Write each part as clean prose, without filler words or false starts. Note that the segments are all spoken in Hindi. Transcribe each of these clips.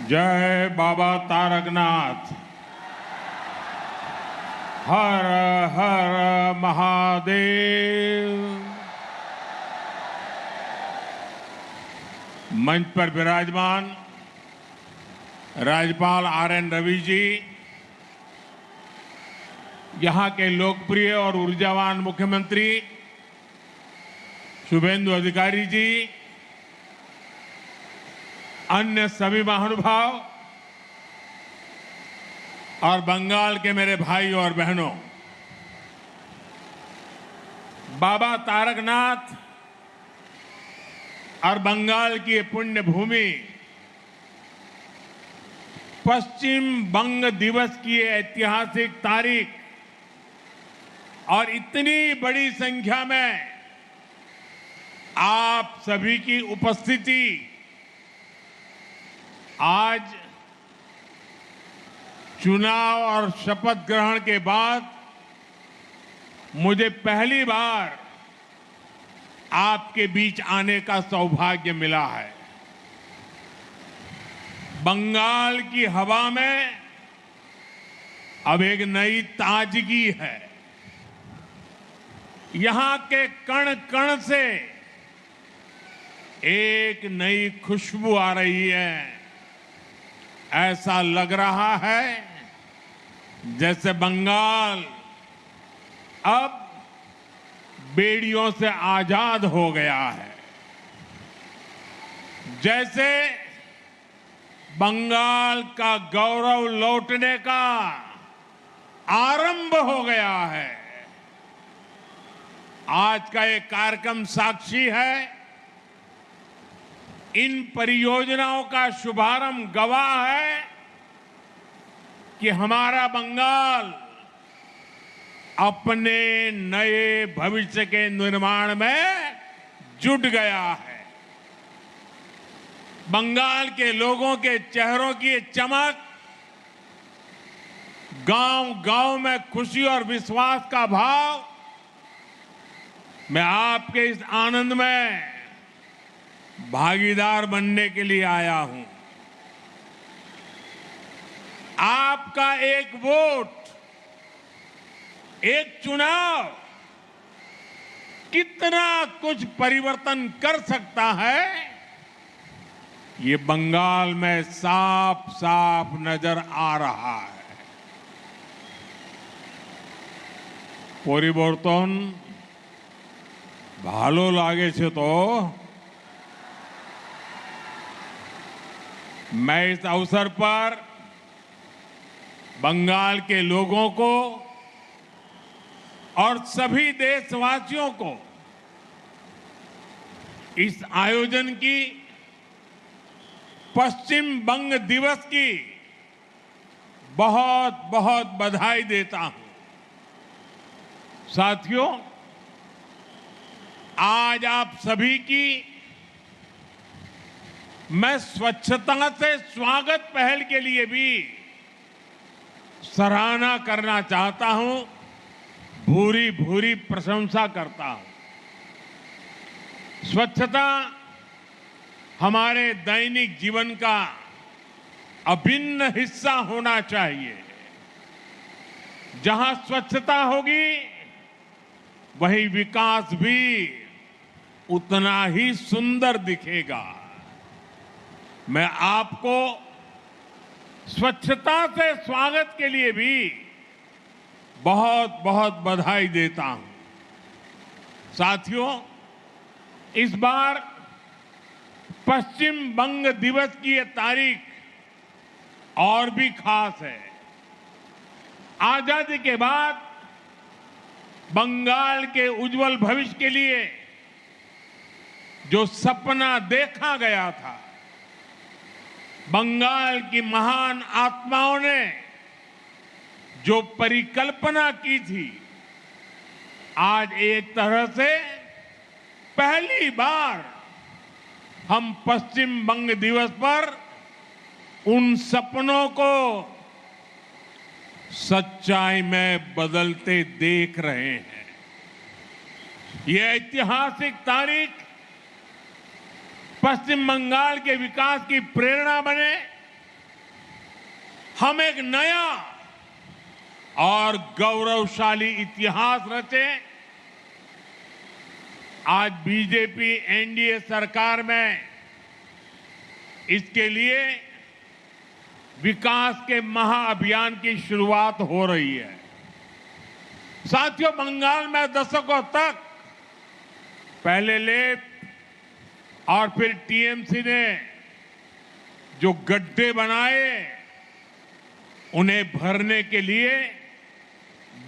जय बाबा तारकनाथ। हर हर महादेव। मंच पर विराजमान राज्यपाल आर.एन. रवि जी, यहां के लोकप्रिय और ऊर्जावान मुख्यमंत्री शुभेंदु अधिकारी जी, अन्य सभी महानुभाव और बंगाल के मेरे भाई और बहनों, बाबा तारकनाथ और बंगाल की ये पुण्य भूमि पश्चिम बंग दिवस की ये ऐतिहासिक तारीख और इतनी बड़ी संख्या में आप सभी की उपस्थिति आज चुनाव और शपथ ग्रहण के बाद मुझे पहली बार आपके बीच आने का सौभाग्य मिला है। बंगाल की हवा में अब एक नई ताजगी है। यहां के कण कण से एक नई खुशबू आ रही है। ऐसा लग रहा है जैसे बंगाल अब बेड़ियों से आजाद हो गया है, जैसे बंगाल का गौरव लौटने का आरंभ हो गया है। आज का ये कार्यक्रम साक्षी है। इन परियोजनाओं का शुभारंभ गवाह है कि हमारा बंगाल अपने नए भविष्य के निर्माण में जुट गया है। बंगाल के लोगों के चेहरों की ये चमक, गांव-गांव में खुशी और विश्वास का भाव, मैं आपके इस आनंद में भागीदार बनने के लिए आया हूं। आपका एक वोट, एक चुनाव कितना कुछ परिवर्तन कर सकता है, ये बंगाल में साफ साफ नजर आ रहा है। परिवर्तन भालो लागे छे तो मैं इस अवसर पर बंगाल के लोगों को और सभी देशवासियों को इस आयोजन की, पश्चिम बंग दिवस की बहुत बहुत बधाई देता हूं। साथियों, आज आप सभी की मैं स्वच्छता से स्वागत पहल के लिए भी सराहना करना चाहता हूं, भूरी भूरी प्रशंसा करता हूं। स्वच्छता हमारे दैनिक जीवन का अभिन्न हिस्सा होना चाहिए। जहां स्वच्छता होगी, वहीं विकास भी उतना ही सुंदर दिखेगा। मैं आपको स्वच्छता से स्वागत के लिए भी बहुत बहुत बधाई देता हूं। साथियों, इस बार पश्चिम बंग दिवस की यह तारीख और भी खास है। आजादी के बाद बंगाल के उज्जवल भविष्य के लिए जो सपना देखा गया था, बंगाल की महान आत्माओं ने जो परिकल्पना की थी, आज एक तरह से पहली बार हम पश्चिम बंग दिवस पर उन सपनों को सच्चाई में बदलते देख रहे हैं। यह ऐतिहासिक तारीख पश्चिम बंगाल के विकास की प्रेरणा बने हम एक नया और गौरवशाली इतिहास रचे। आज बीजेपी एनडीए सरकार में इसके लिए विकास के महाअभियान की शुरुआत हो रही है। साथियों, बंगाल में दशकों तक पहले लेफ्ट और फिर टीएमसी ने जो गड्ढे बनाए, उन्हें भरने के लिए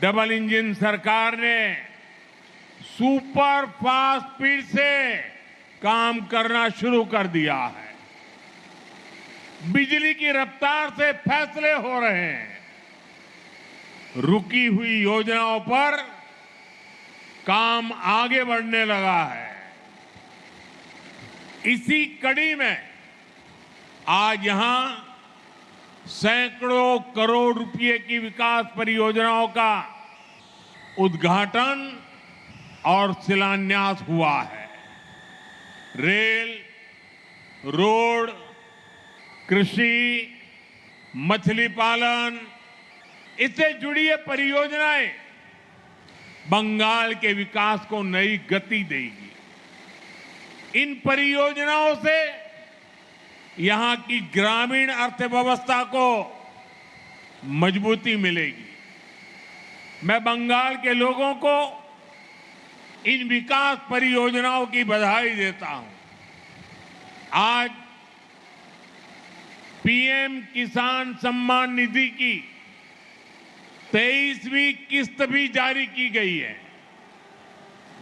डबल इंजन सरकार ने सुपर फास्ट स्पीड से काम करना शुरू कर दिया है। बिजली की रफ्तार से फैसले हो रहे हैं। रुकी हुई योजनाओं पर काम आगे बढ़ने लगा है। इसी कड़ी में आज यहां सैकड़ों करोड़ रुपए की विकास परियोजनाओं का उद्घाटन और शिलान्यास हुआ है। रेल, रोड, कृषि, मछली पालन, इससे जुड़ी ये परियोजनाएं बंगाल के विकास को नई गति देगी। इन परियोजनाओं से यहां की ग्रामीण अर्थव्यवस्था को मजबूती मिलेगी। मैं बंगाल के लोगों को इन विकास परियोजनाओं की बधाई देता हूं। आज पीएम किसान सम्मान निधि की 23वीं किस्त भी जारी की गई है।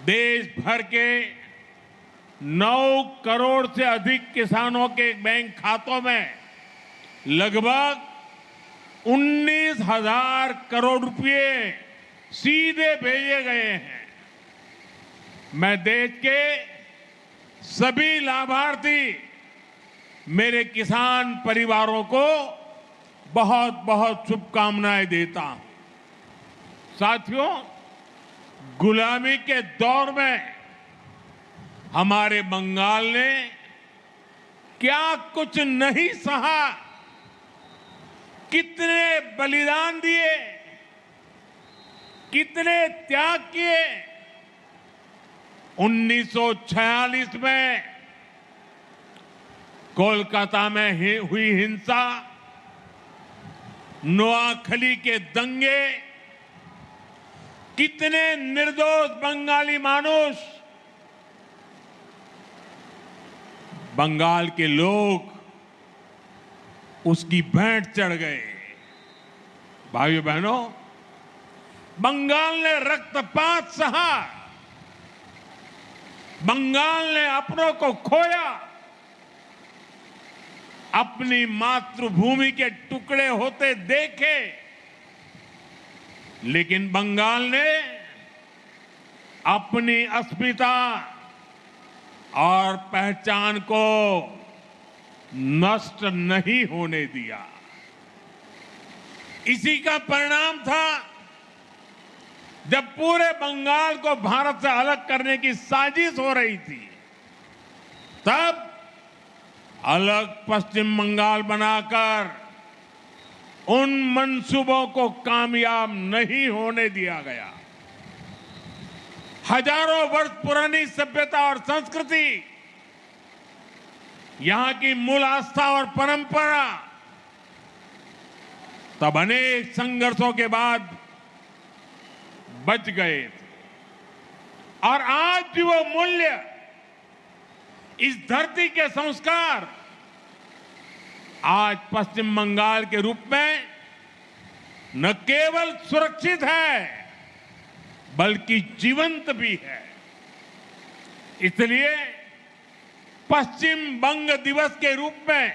देश भर के 9 करोड़ से अधिक किसानों के बैंक खातों में लगभग 19,000 करोड़ रुपए सीधे भेजे गए हैं। मैं देश के सभी लाभार्थी, मेरे किसान परिवारों को बहुत बहुत शुभकामनाएं देता हूं। साथियों, गुलामी के दौर में हमारे बंगाल ने क्या कुछ नहीं सहा, कितने बलिदान दिए, कितने त्याग किए। 1946 में कोलकाता में हुई हिंसा, नोआखली के दंगे, कितने निर्दोष बंगाली मानुष, बंगाल के लोग उसकी भेंट चढ़ गए। भाइयों बहनों, बंगाल ने रक्तपात सहा, बंगाल ने अपनों को खोया, अपनी मातृभूमि के टुकड़े होते देखे, लेकिन बंगाल ने अपनी अस्मिता और पहचान को नष्ट नहीं होने दिया। इसी का परिणाम था जब पूरे बंगाल को भारत से अलग करने की साजिश हो रही थी, तब अलग पश्चिम बंगाल बनाकर उन मंसूबों को कामयाब नहीं होने दिया गया। हजारों वर्ष पुरानी सभ्यता और संस्कृति, यहां की मूल आस्था और परंपरा तब अनेक संघर्षों के बाद बच गए थे। और आज भी वो मूल्य, इस धरती के संस्कार आज पश्चिम बंगाल के रूप में न केवल सुरक्षित है, बल्कि जीवंत भी है। इसलिए पश्चिम बंग दिवस के रूप में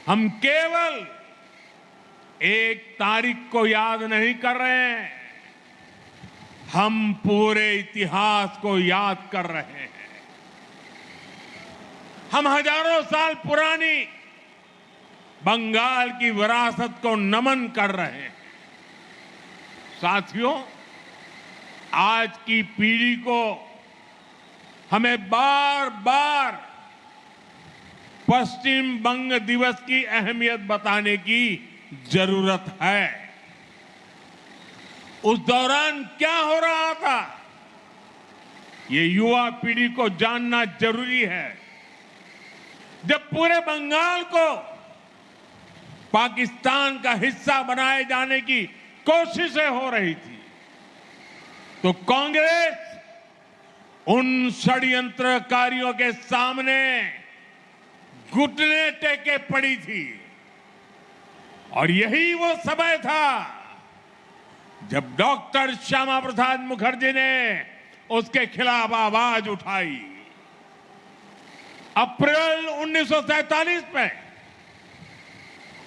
हम केवल एक तारीख को याद नहीं कर रहे हैं, हम पूरे इतिहास को याद कर रहे हैं। हम हजारों साल पुरानी बंगाल की विरासत को नमन कर रहे हैं। साथियों, आज की पीढ़ी को हमें बार बार पश्चिम बंग दिवस की अहमियत बताने की जरूरत है। उस दौरान क्या हो रहा था, ये युवा पीढ़ी को जानना जरूरी है। जब पूरे बंगाल को पाकिस्तान का हिस्सा बनाए जाने की कोशिशें हो रही थी, तो कांग्रेस उन षड्यंत्रकारियों के सामने घुटने टेके पड़ी थी। और यही वो समय था जब डॉक्टर श्यामा प्रसाद मुखर्जी ने उसके खिलाफ आवाज उठाई। अप्रैल 1947 में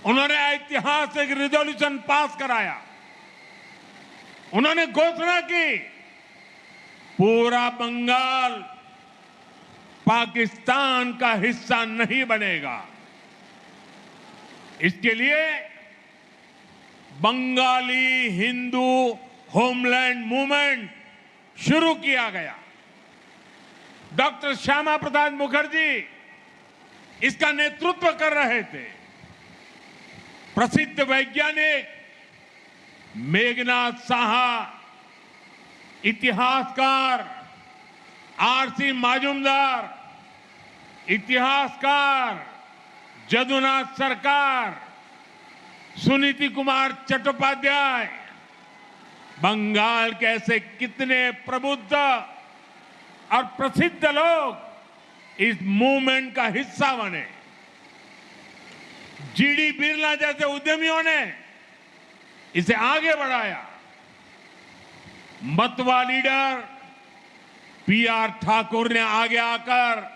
उन्होंने ऐतिहासिक रिजोल्यूशन पास कराया। उन्होंने घोषणा की, पूरा बंगाल पाकिस्तान का हिस्सा नहीं बनेगा। इसके लिए बंगाली हिंदू होमलैंड मूवमेंट शुरू किया गया। डॉक्टर श्यामा प्रसाद मुखर्जी इसका नेतृत्व कर रहे थे। प्रसिद्ध वैज्ञानिक मेघनाथ साहा, इतिहासकार आरसी माजुमदार, इतिहासकार जदुनाथ सरकार, सुनीति कुमार चट्टोपाध्याय, बंगाल के ऐसे कितने प्रबुद्ध और प्रसिद्ध लोग इस मूवमेंट का हिस्सा बने। जीडी बिरला जैसे उद्यमियों ने इसे आगे बढ़ाया। मतवा लीडर पीआर ठाकुर ने आगे आकर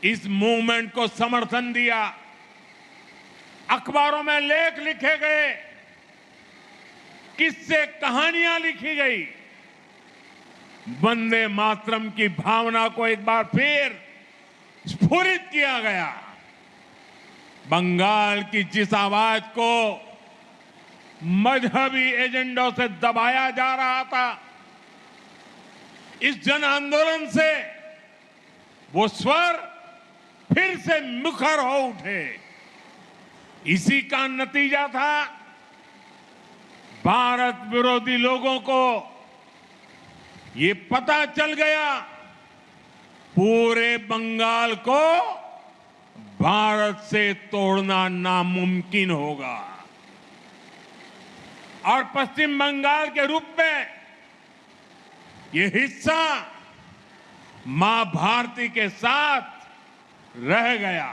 इस मूवमेंट को समर्थन दिया। अखबारों में लेख लिखे गए, किस्से कहानियां लिखी गई। वंदे मातरम की भावना को एक बार फिर स्फुरित किया गया। बंगाल की जिस आवाज को मजहबी एजेंडों से दबाया जा रहा था, इस जन आंदोलन से वो स्वर फिर से मुखर हो उठे। इसी का नतीजा था भारत विरोधी लोगों को ये पता चल गया, पूरे बंगाल को भारत से तोड़ना नामुमकिन होगा। और पश्चिम बंगाल के रूप में ये हिस्सा मां भारती के साथ रह गया।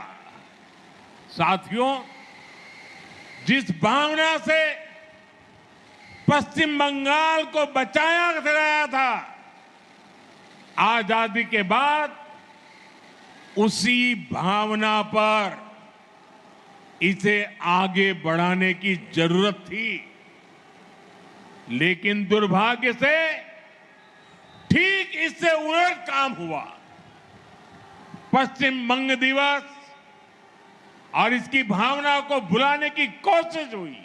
साथियों, जिस भावना से पश्चिम बंगाल को बचाया गया था, आजादी के बाद उसी भावना पर इसे आगे बढ़ाने की जरूरत थी। लेकिन दुर्भाग्य से ठीक इससे उलट काम हुआ। पश्चिम बंग दिवस और इसकी भावना को भुलाने की कोशिश हुई।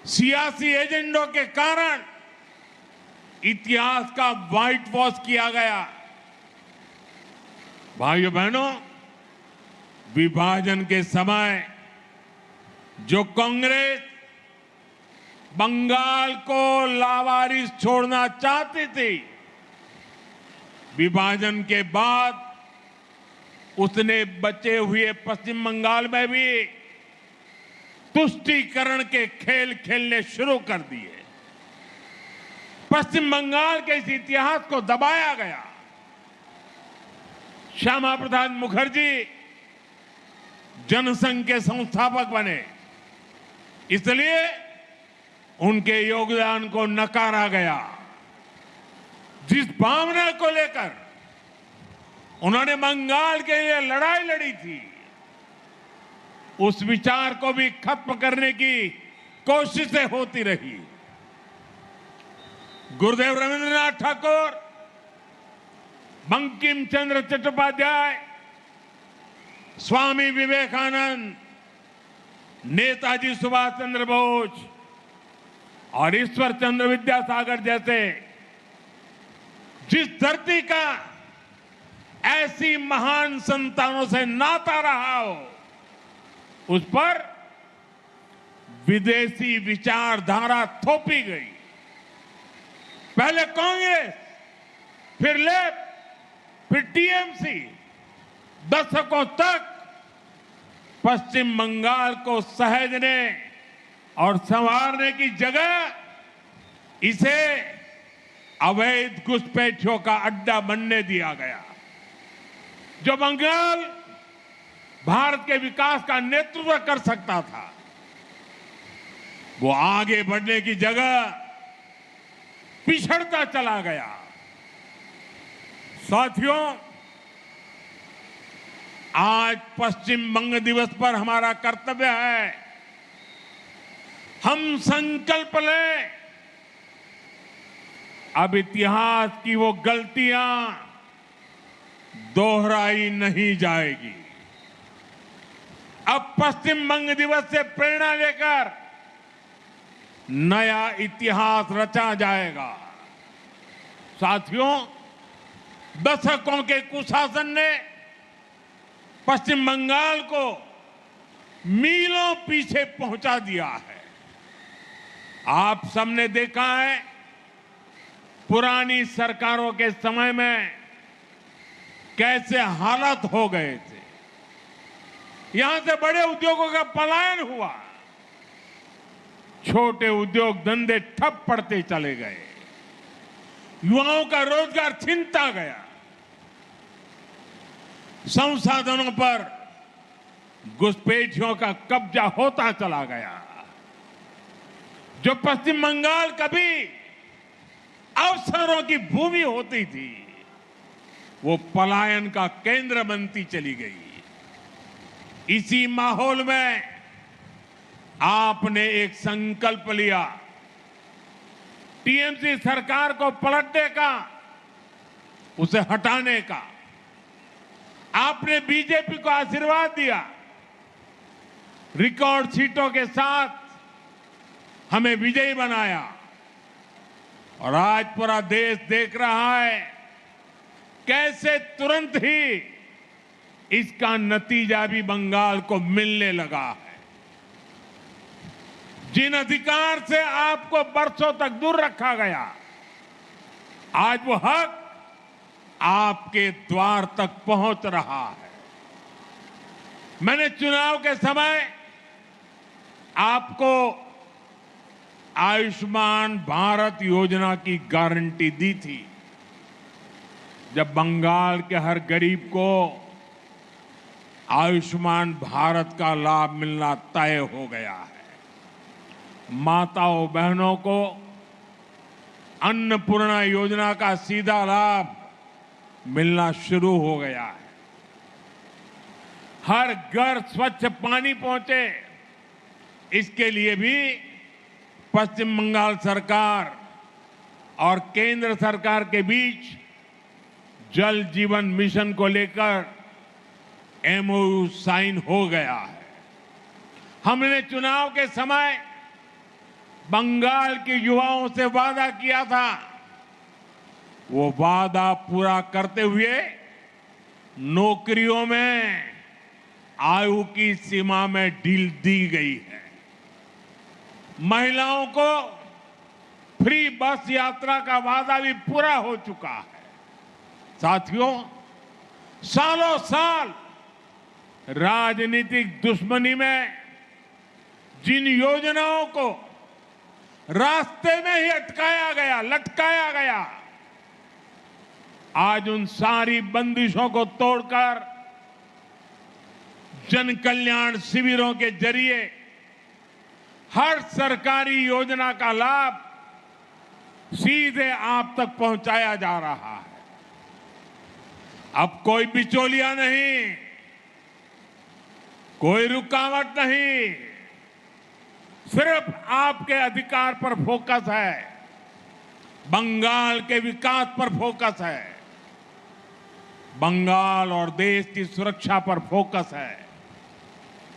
सियासी एजेंडों के कारण इतिहास का व्हाइट वॉश किया गया। भाइयों बहनों, विभाजन के समय जो कांग्रेस बंगाल को लावारिस छोड़ना चाहती थी, विभाजन के बाद उसने बचे हुए पश्चिम बंगाल में भी तुष्टीकरण के खेल खेलने शुरू कर दिए। पश्चिम बंगाल के इस इतिहास को दबाया गया। श्यामा प्रसाद मुखर्जी जनसंघ के संस्थापक बने, इसलिए उनके योगदान को नकारा गया। जिस भावना को लेकर उन्होंने बंगाल के लिए लड़ाई लड़ी थी, उस विचार को भी खत्म करने की कोशिशें होती रही। गुरुदेव रविंद्रनाथ ठाकुर, बंकिम चंद्र चट्टोपाध्याय, स्वामी विवेकानंद, नेताजी सुभाष चंद्र बोस और ईश्वर चंद्र विद्यासागर जैसे जिस धरती का ऐसी महान संतानों से नाता रहा हो, उस पर विदेशी विचारधारा थोपी गई। पहले कांग्रेस, फिर लेफ्ट, फिर टीएमसी, दशकों तक पश्चिम बंगाल को सहेजने और संवारने की जगह इसे अवैध घुसपैठियों का अड्डा बनने दिया गया। जो बंगाल भारत के विकास का नेतृत्व कर सकता था, वो आगे बढ़ने की जगह पिछड़ता चला गया। साथियों, आज पश्चिम बंग दिवस पर हमारा कर्तव्य है, हम संकल्प लें, अब इतिहास की वो गलतियां दोहराई नहीं जाएगी। अब पश्चिम बंग दिवस से प्रेरणा लेकर नया इतिहास रचा जाएगा। साथियों, दशकों के कुशासन ने पश्चिम बंगाल को मीलों पीछे पहुंचा दिया है। आप सबने देखा है, पुरानी सरकारों के समय में कैसे हालात हो गए थे। यहां से बड़े उद्योगों का पलायन हुआ, छोटे उद्योग धंधे ठप पड़ते चले गए, युवाओं का रोजगार छिनता गया, संसाधनों पर घुसपैठियों का कब्जा होता चला गया। जो पश्चिम बंगाल कभी अवसरों की भूमि होती थी, वो पलायन का केंद्र बनती चली गई। इसी माहौल में आपने एक संकल्प लिया, टीएमसी सरकार को पलटने का, उसे हटाने का। आपने बीजेपी को आशीर्वाद दिया, रिकॉर्ड सीटों के साथ हमें विजयी बनाया, और आज पूरा देश देख रहा है कैसे तुरंत ही इसका नतीजा भी बंगाल को मिलने लगा है। जिन अधिकार से आपको बरसों तक दूर रखा गया, आज वो हक आपके द्वार तक पहुंच रहा है। मैंने चुनाव के समय आपको आयुष्मान भारत योजना की गारंटी दी थी। जब बंगाल के हर गरीब को आयुष्मान भारत का लाभ मिलना तय हो गया है, माताओं बहनों को अन्नपूर्णा योजना का सीधा लाभ मिलना शुरू हो गया है, हर घर स्वच्छ पानी पहुंचे, इसके लिए भी पश्चिम बंगाल सरकार और केंद्र सरकार के बीच जल जीवन मिशन को लेकर एमओयू साइन हो गया है। हमने चुनाव के समय बंगाल के युवाओं से वादा किया था, वो वादा पूरा करते हुए नौकरियों में आयु की सीमा में ढील दी गई है। महिलाओं को फ्री बस यात्रा का वादा भी पूरा हो चुका है। साथियों, सालों साल राजनीतिक दुश्मनी में जिन योजनाओं को रास्ते में ही अटकाया गया, लटकाया गया, आज उन सारी बंदिशों को तोड़कर जन कल्याण शिविरों के जरिए हर सरकारी योजना का लाभ सीधे आप तक पहुंचाया जा रहा है। अब कोई बिचौलिया नहीं, कोई रुकावट नहीं, सिर्फ आपके अधिकार पर फोकस है, बंगाल के विकास पर फोकस है, बंगाल और देश की सुरक्षा पर फोकस है।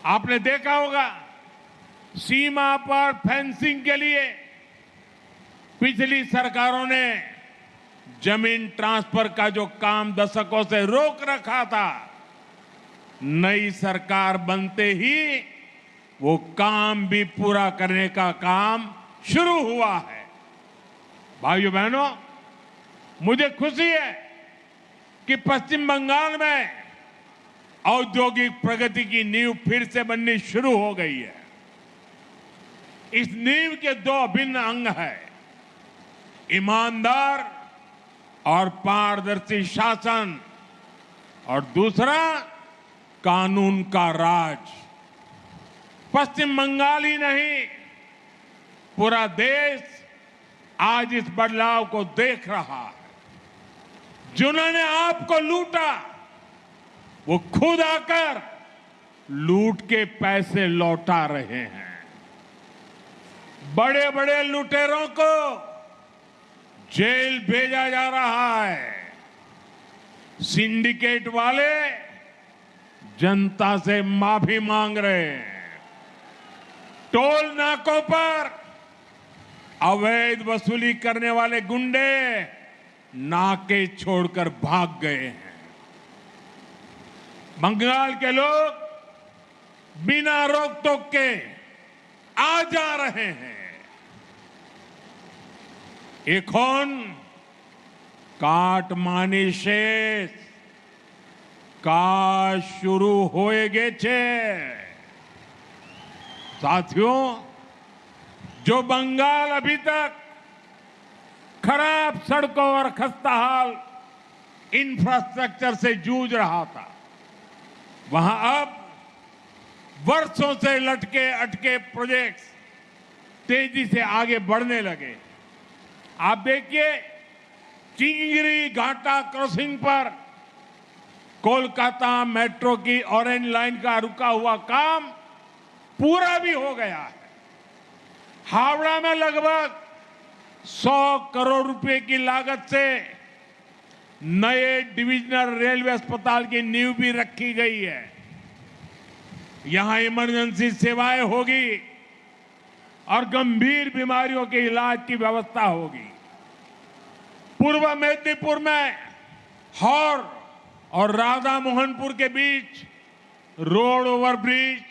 आपने देखा होगा, सीमा पर फेंसिंग के लिए पिछली सरकारों ने जमीन ट्रांसफर का जो काम दशकों से रोक रखा था, नई सरकार बनते ही वो काम भी पूरा करने का काम शुरू हुआ है। भाइयों बहनों, मुझे खुशी है कि पश्चिम बंगाल में औद्योगिक प्रगति की नींव फिर से बननी शुरू हो गई है। इस नींव के दो अभिन्न अंग हैं, ईमानदार और पारदर्शी शासन, और दूसरा कानून का राज। पश्चिम बंगाल ही नहीं, पूरा देश आज इस बदलाव को देख रहा है। जिन्होंने आपको लूटा, वो खुद आकर लूट के पैसे लौटा रहे हैं। बड़े बड़े लुटेरों को जेल भेजा जा रहा है। सिंडिकेट वाले जनता से माफी मांग रहे हैं। टोल नाकों पर अवैध वसूली करने वाले गुंडे नाके छोड़कर भाग गए हैं। बंगाल के लोग बिना रोक टोक के आ जा रहे हैं। এখন কাটমানি শেষ, কাজ शुरू হয়ে গেছে। साथियों, जो बंगाल अभी तक खराब सड़कों और खस्ताहाल इंफ्रास्ट्रक्चर से जूझ रहा था, वहां अब वर्षों से लटके अटके प्रोजेक्ट्स तेजी से आगे बढ़ने लगे। आप देखिए, चिंगरी घाटा क्रॉसिंग पर कोलकाता मेट्रो की ऑरेंज लाइन का रुका हुआ काम पूरा भी हो गया है। हावड़ा में लगभग 100 करोड़ रुपए की लागत से नए डिविजनल रेलवे अस्पताल की नींव भी रखी गई है। यहां इमरजेंसी सेवाएं होगी और गंभीर बीमारियों के इलाज की व्यवस्था होगी। पूर्व मेदिनीपुर में हौर और राधा मोहनपुर के बीच road overbridge,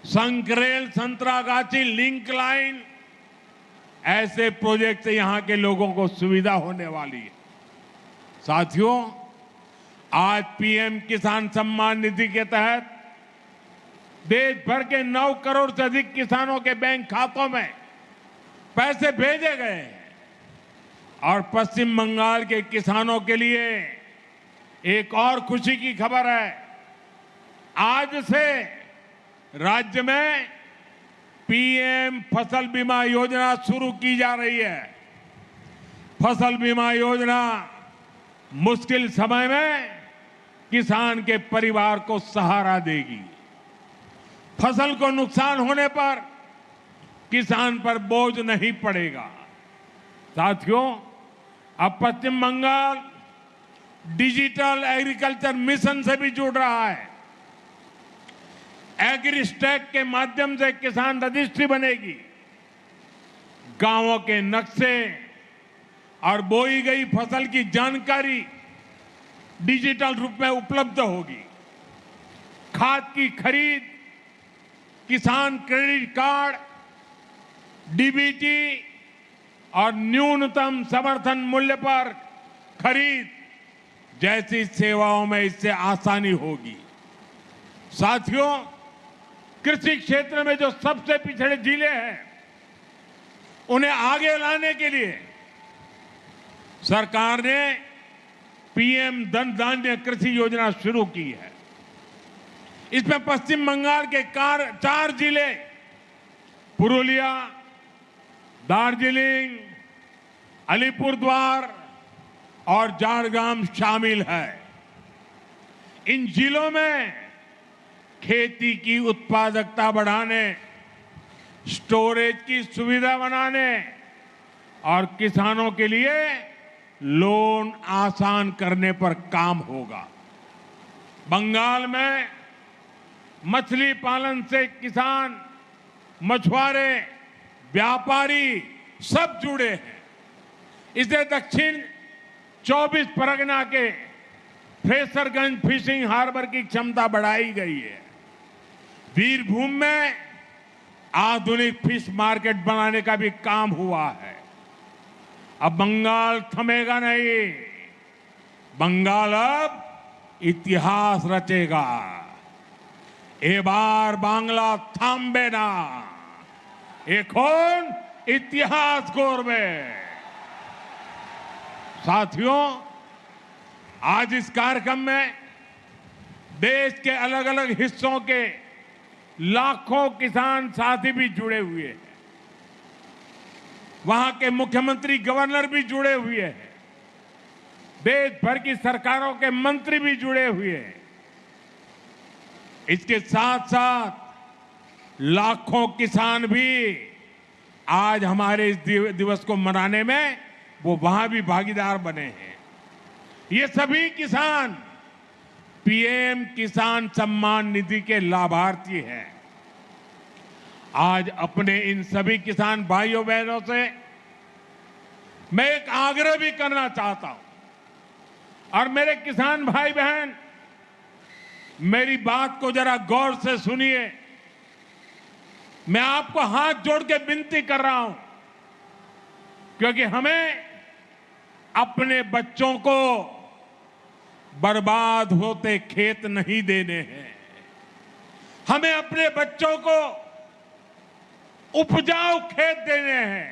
Sankrail Santragachi link line, ऐसे प्रोजेक्ट से यहां के लोगों को सुविधा होने वाली है। साथियों, आज पीएम किसान सम्मान निधि के तहत देश भर के 9 करोड़ से अधिक किसानों के बैंक खातों में पैसे भेजे गए हैं। और पश्चिम बंगाल के किसानों के लिए एक और खुशी की खबर है। आज से राज्य में पीएम फसल बीमा योजना शुरू की जा रही है। फसल बीमा योजना मुश्किल समय में किसान के परिवार को सहारा देगी। फसल को नुकसान होने पर किसान पर बोझ नहीं पड़ेगा। साथियों, अब पश्चिम बंगाल डिजिटल एग्रीकल्चर मिशन से भी जुड़ रहा है। एग्रीस्टैक के माध्यम से किसान रजिस्ट्री बनेगी। गांवों के नक्शे और बोई गई फसल की जानकारी डिजिटल रूप में उपलब्ध होगी। खाद की खरीद, किसान क्रेडिट कार्ड, डीबीटी और न्यूनतम समर्थन मूल्य पर खरीद जैसी सेवाओं में इससे आसानी होगी। साथियों, कृषि क्षेत्र में जो सबसे पिछड़े जिले हैं, उन्हें आगे लाने के लिए सरकार ने पीएम धन धान्य कृषि योजना शुरू की है। इसमें पश्चिम बंगाल के 4 जिले पुरुलिया, दार्जिलिंग, अलीपुरद्वार और झारग्राम शामिल है। इन जिलों में खेती की उत्पादकता बढ़ाने, स्टोरेज की सुविधा बनाने और किसानों के लिए लोन आसान करने पर काम होगा। बंगाल में मछली पालन से किसान, मछुआरे, व्यापारी सब जुड़े हैं। इसे दक्षिण 24 परगना के फ्रेसरगंज फिशिंग हार्बर की क्षमता बढ़ाई गई है। वीरभूम में आधुनिक फिश मार्केट बनाने का भी काम हुआ है। अब बंगाल थमेगा नहीं, बंगाल अब इतिहास रचेगा। এবার বাংলা থামবে না, এখন इतिहास गौरवे। साथियों, आज इस कार्यक्रम में देश के अलग अलग हिस्सों के लाखों किसान साथी भी जुड़े हुए हैं। वहां के मुख्यमंत्री, गवर्नर भी जुड़े हुए हैं। देश भर की सरकारों के मंत्री भी जुड़े हुए हैं। इसके साथ साथ लाखों किसान भी आज हमारे इस दिवस को मनाने में वो वहां भी भागीदार बने हैं। ये सभी किसान पीएम किसान सम्मान निधि के लाभार्थी हैं। आज अपने इन सभी किसान भाइयों बहनों से मैं एक आग्रह भी करना चाहता हूं। और मेरे किसान भाई बहन, मेरी बात को जरा गौर से सुनिए। मैं आपको हाथ जोड़ के विनती कर रहा हूं, क्योंकि हमें अपने बच्चों को बर्बाद होते खेत नहीं देने हैं। हमें अपने बच्चों को उपजाऊ खेत देने हैं।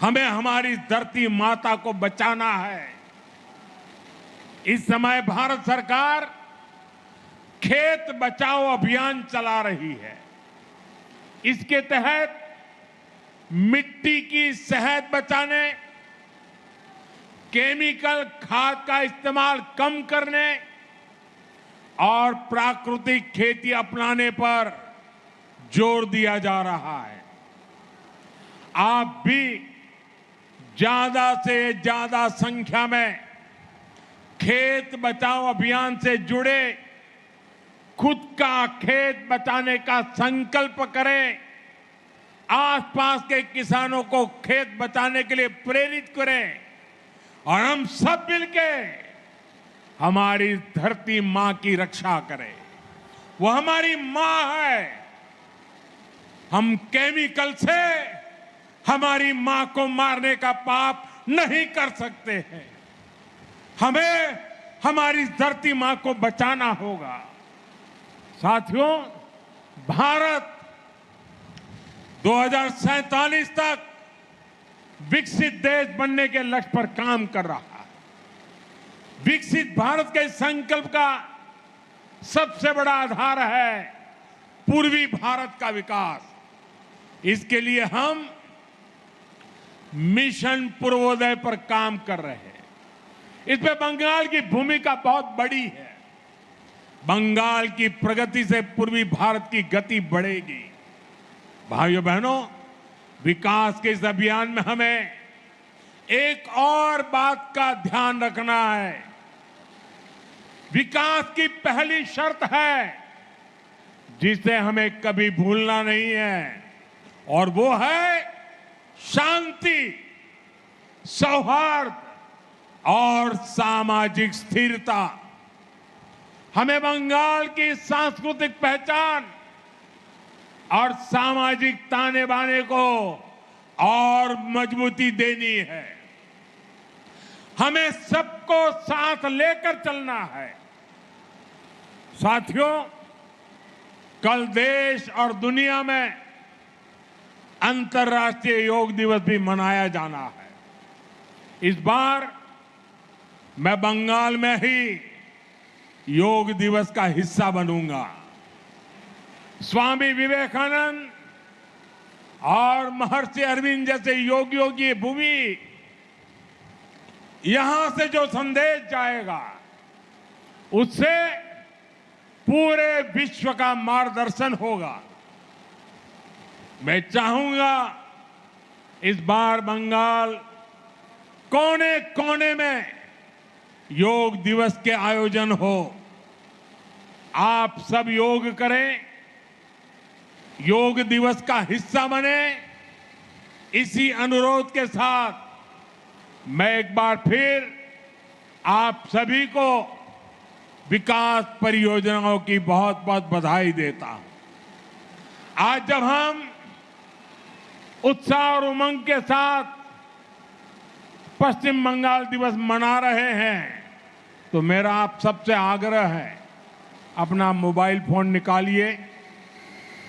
हमें हमारी धरती माता को बचाना है। इस समय भारत सरकार खेत बचाओ अभियान चला रही है। इसके तहत मिट्टी की सेहत बचाने, केमिकल खाद का इस्तेमाल कम करने और प्राकृतिक खेती अपनाने पर जोर दिया जा रहा है। आप भी ज्यादा से ज्यादा संख्या में खेत बचाओ अभियान से जुड़े, खुद का खेत बचाने का संकल्प करें। आसपास के किसानों को खेत बचाने के लिए प्रेरित करें और हम सब मिलके हमारी धरती मां की रक्षा करें। वो हमारी मां है। हम केमिकल से हमारी मां को मारने का पाप नहीं कर सकते हैं। हमें हमारी धरती मां को बचाना होगा। साथियों, भारत 2047 तक विकसित देश बनने के लक्ष्य पर काम कर रहा है। विकसित भारत के संकल्प का सबसे बड़ा आधार है पूर्वी भारत का विकास। इसके लिए हम मिशन पूर्वोदय पर काम कर रहे हैं। इसमें बंगाल की भूमिका बहुत बड़ी है। बंगाल की प्रगति से पूर्वी भारत की गति बढ़ेगी। भाइयों बहनों, विकास के इस अभियान में हमें एक और बात का ध्यान रखना है। विकास की पहली शर्त है जिसे हमें कभी भूलना नहीं है, और वो है शांति, सौहार्द और सामाजिक स्थिरता। हमें बंगाल की सांस्कृतिक पहचान और सामाजिक ताने बाने को और मजबूती देनी है। हमें सबको साथ लेकर चलना है। साथियों, कल देश और दुनिया में अंतर्राष्ट्रीय योग दिवस भी मनाया जाना है। इस बार मैं बंगाल में ही योग दिवस का हिस्सा बनूंगा। स्वामी विवेकानंद और महर्षि अरविंद जैसे योगियों की भूमि, यहां से जो संदेश जाएगा उससे पूरे विश्व का मार्गदर्शन होगा। मैं चाहूंगा इस बार बंगाल कोने कोने में योग दिवस के आयोजन हो। आप सब योग करें, योग दिवस का हिस्सा बने। इसी अनुरोध के साथ मैं एक बार फिर आप सभी को विकास परियोजनाओं की बहुत बहुत बधाई देता हूं। आज जब हम उत्साह और उमंग के साथ पश्चिम बंगाल दिवस मना रहे हैं तो मेरा आप सबसे आग्रह है, अपना मोबाइल फोन निकालिए,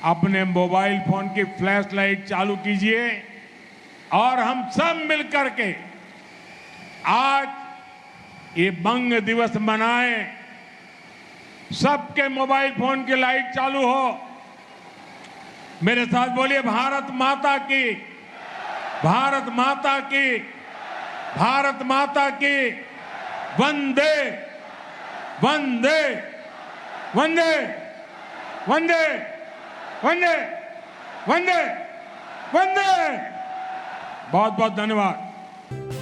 अपने मोबाइल फोन की फ्लैश लाइट चालू कीजिए और हम सब मिलकर के आज ये बंग दिवस मनाएं। सबके मोबाइल फोन की लाइट चालू हो। मेरे साथ बोलिए, भारत माता की, भारत माता की, भारत माता की, वंदे वंदे वंदे वंदे वंदे वंदे वंदे। बहुत बहुत धन्यवाद।